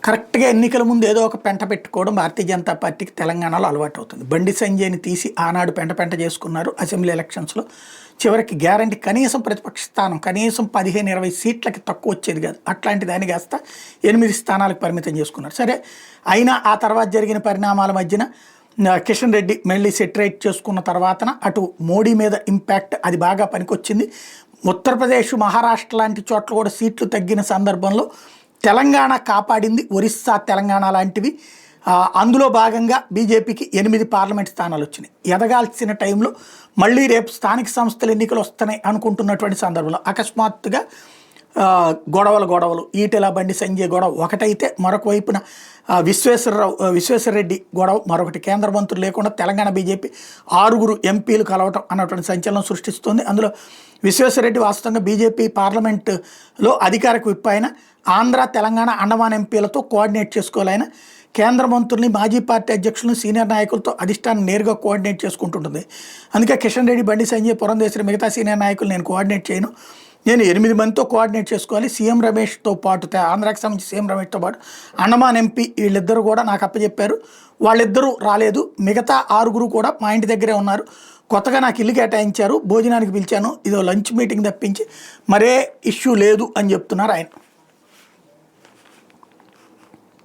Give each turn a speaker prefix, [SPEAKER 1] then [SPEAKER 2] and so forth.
[SPEAKER 1] కరెక్ట్‌గా ఎన్నికల ముందు ఏదో ఒక పెంట పెట్టుకోవడం భారతీయ జనతా పార్టీకి తెలంగాణలో అలవాటవుతుంది. బండి సంజయ్‌ని తీసి ఆనాడు పెంట పెంట చేసుకున్నారు అసెంబ్లీ ఎలక్షన్స్‌లో. చివరికి గ్యారంటీ కనీసం ప్రతిపక్ష స్థానం కనీసం 15, 20 సీట్లకి తక్కువ వచ్చేది కాదు. అట్లాంటి దాన్ని కాస్త 8 స్థానాలకు పరిమితం చేసుకున్నారు. సరే అయినా ఆ తర్వాత జరిగిన పరిణామాల మధ్యన కిషన్ రెడ్డి మళ్ళీ సెటరేట్ చేసుకున్న తర్వాతన అటు మోడీ మీద ఇంపాక్ట్ అది బాగా పనికొచ్చింది. ఉత్తరప్రదేశ్, మహారాష్ట్ర లాంటి చోట్ల కూడా సీట్లు తగ్గిన సందర్భంలో తెలంగాణ కాపాడింది. ఒరిస్సా, తెలంగాణ లాంటివి. అందులో భాగంగా బీజేపీకి 8 పార్లమెంట్ స్థానాలు వచ్చినాయి. ఎదగాల్సిన టైంలో మళ్ళీ రేపు స్థానిక సంస్థల ఎన్నికలు వస్తున్నాయి అనుకుంటున్నటువంటి సందర్భంలో అకస్మాత్తుగా గొడవలు ఈటెల బండి సంజయ్ గొడవ ఒకటైతే, మరొక వైపున విశ్వేశ్వరరెడ్డి గొడవ మరొకటి. కేంద్ర మంత్రులు లేకుండా తెలంగాణ బీజేపీ 6 ఎంపీలు కలవటం అన్నటువంటి సంచలనం సృష్టిస్తుంది. అందులో విశ్వేశ్వరరెడ్డి వాస్తవంగా బీజేపీ పార్లమెంటులో అధికారిక విప్ ఆయన. ఆంధ్ర, తెలంగాణ, అండమాన్ ఎంపీలతో కోఆర్డినేట్ చేసుకోవాలైనా. కేంద్ర మంత్రుల్ని, మాజీ పార్టీ అధ్యక్షులను, సీనియర్ నాయకులతో అధిష్టానం నేరుగా కోఆర్డినేట్ చేసుకుంటుంటుంది. అందుకే కిషన్ రెడ్డి, బండి సంజయ్, పురంధేశ్వరి మిగతా సీనియర్ నాయకులు నేను కోఆర్డినేట్ చేయను, నేను 8 మందితో కోఆర్డినేట్ చేసుకోవాలి. సీఎం రమేష్తో పాటు, ఆంధ్రాకి సంబంధించి సీఎం రమేష్తో పాటు అండమాన్ ఎంపీ వీళ్ళిద్దరూ కూడా నాకు అప్పచెప్పారు. వాళ్ళిద్దరూ రాలేదు. మిగతా 6 కూడా మా ఇంటి దగ్గరే ఉన్నారు. కొత్తగా నాకు ఇల్లు కేటాయించారు, భోజనానికి పిలిచాను, ఇదో లంచ్ మీటింగ్ తప్పించి మరే ఇష్యూ లేదు అని చెప్తున్నారు ఆయన.